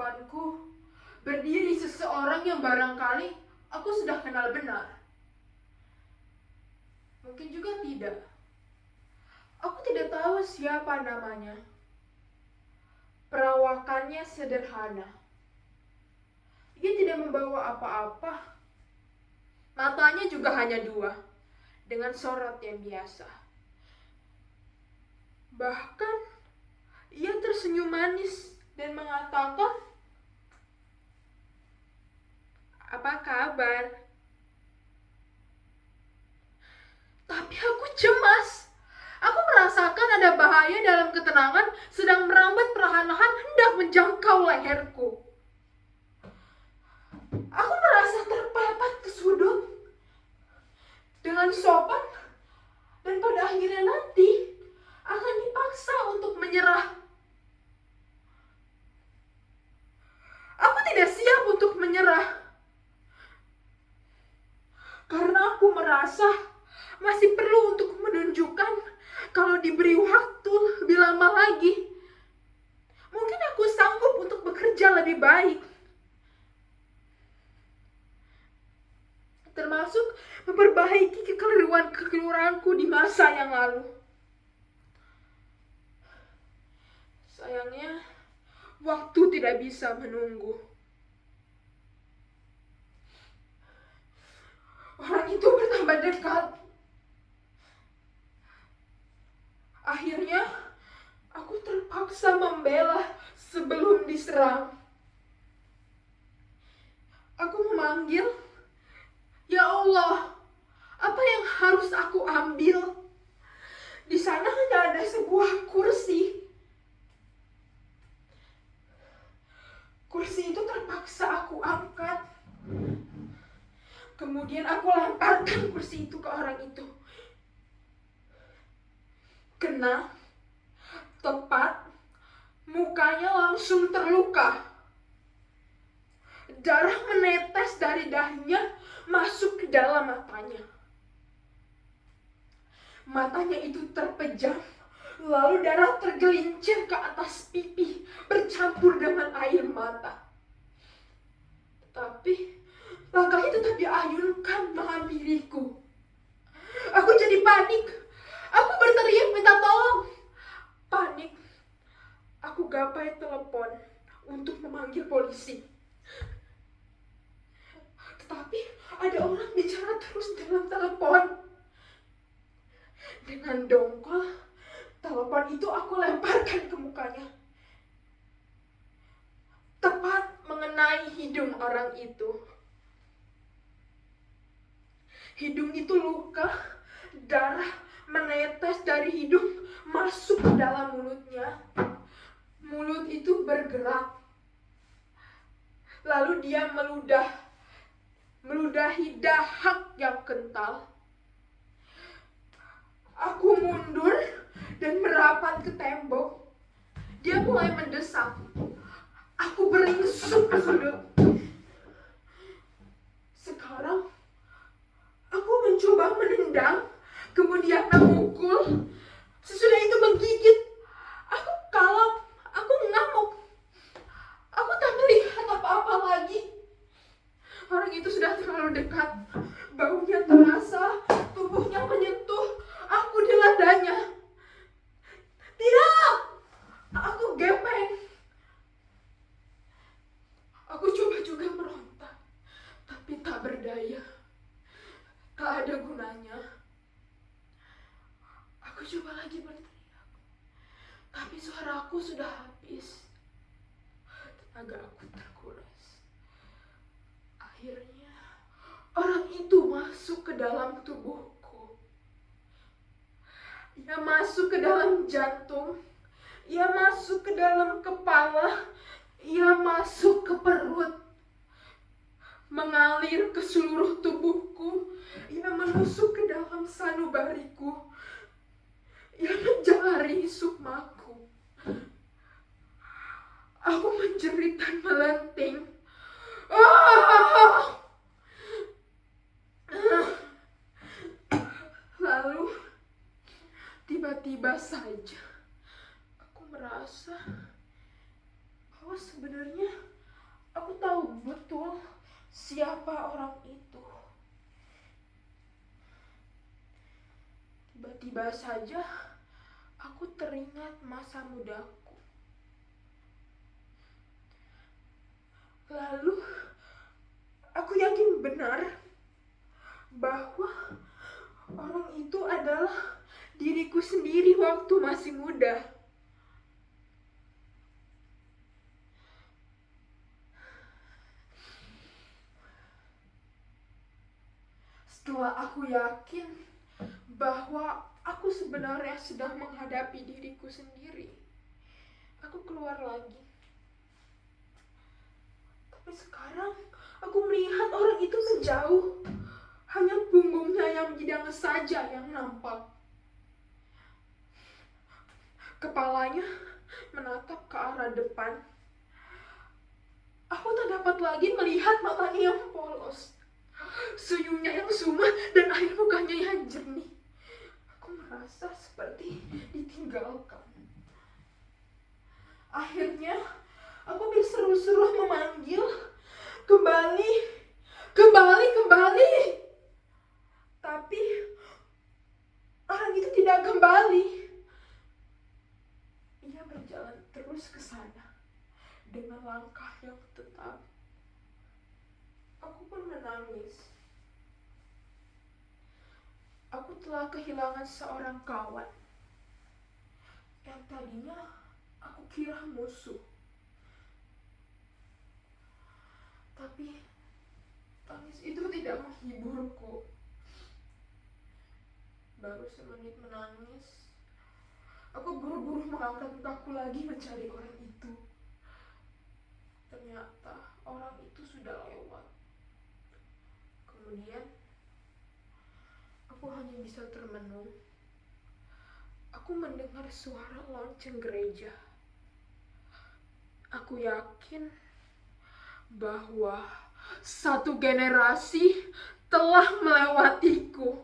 depanku berdiri seseorang yang barangkali aku sudah kenal benar. Mungkin juga tidak. Aku tidak tahu siapa namanya. Perawakannya sederhana. Ia tidak membawa apa-apa. Matanya juga hanya dua, dengan sorot yang biasa. Bahkan, ia tersenyum manis dan mengatakan, "Apa kabar?" Tapi aku cemas. Aku merasakan ada bahaya dalam ketenangan sedang merambat perlahan-lahan hendak menjangkau leherku. Aku merasa terpepet ke sudut dengan sopan dan pada akhirnya nanti akan dipaksa untuk menyerah. Aku tidak siap untuk menyerah karena aku merasa masih perlu untuk menunjukkan kalau diberi waktu lebih lama lagi, mungkin aku sanggup untuk bekerja lebih baik. Termasuk memperbaiki kekeliruanku di masa yang lalu. Sayangnya, waktu tidak bisa menunggu. Orang itu bertambah dekat. Akhirnya, aku terpaksa membela sebelum diserang. Aku memanggil, "Ya Allah, apa yang harus aku ambil?" Di sana hanya ada sebuah kursi. Kursi itu terpaksa aku angkat. Kemudian aku lemparkan kursi itu ke orang itu. Kena, tepat, mukanya langsung terluka. Darah menetes dari dahinya masuk ke dalam matanya. Matanya itu terpejam, lalu darah tergelincir ke atas pipi, bercampur dengan air mata. Tapi langkah itu tak diayunkan menghampiriku. Aku jadi panik. Aku berteriak minta tolong. Panik. Aku gapai telepon untuk memanggil polisi. Tetapi ada orang bicara terus dalam telepon. Dengan dongkol, telepon itu aku lemparkan ke mukanya. Tepat mengenai hidung orang itu. Hidung itu luka, darah menetes dari hidung masuk ke dalam mulutnya. Mulut itu bergerak. Lalu dia meludahi dahak yang kental. Aku mundur dan merapat ke tembok. Dia mulai mendesak. Aku beringsut ke sudut. Sekarang aku mencoba menendang, kemudian memukul. Sesudah itu menggigit. Aku kalap, aku ngamuk. Aku tak melihat apa-apa lagi. Orang itu sudah terlalu dekat. Baunya terasa, tubuhnya menyentuh aku di ladanya. Tidak! Aku gepeng. Aku coba juga meronta, tapi tak berdaya. Tak ada gunanya. Aku coba lagi berteriak, tapi suaraku sudah habis. Tenaga aku terkuras. Akhirnya, orang itu masuk ke dalam tubuhku. Ia masuk ke dalam jantung. Ia masuk ke dalam kepala. Ia masuk ke perut. Mengalir ke seluruh tubuhku. Ia menusuk ke dalam sanubariku. Ia menjalari sukmaku. Aku menjerit dan melenting. Lalu tiba-tiba saja aku merasa bahwa sebenarnya Aku tahu betul siapa orang itu. Tiba-tiba saja aku teringat masa mudaku. Lalu aku yakin benar bahwa orang itu adalah diriku sendiri waktu masih muda. Setelah aku yakin bahwa aku sebenarnya sedang menghadapi diriku sendiri, aku keluar lagi. Tapi sekarang aku melihat orang itu menjauh. Hanya punggungnya yang bidang saja yang nampak. Kepalanya menatap ke arah depan. Aku tak dapat lagi melihat matanya yang polos, senyumnya yang sumah, dan air mukanya yang jernih. Aku merasa seperti ditinggalkan. Akhirnya aku berseru-seru memanggil, kembali, kembali, kembali. Tapi orang itu tidak kembali. Ia berjalan terus ke sana dengan langkah yang tetap. Aku pun menangis. Aku telah kehilangan seorang kawan yang tadinya aku kira musuh. Tapi tangis itu tidak menghiburku. Baru semenit menangis, aku buru-buru mengangkat mukaku lagi mencari orang itu. Ternyata orang itu sudah lewat. Kemudian aku hanya bisa termenung. Aku mendengar suara lonceng gereja. Aku yakin bahwa satu generasi telah melewatiku.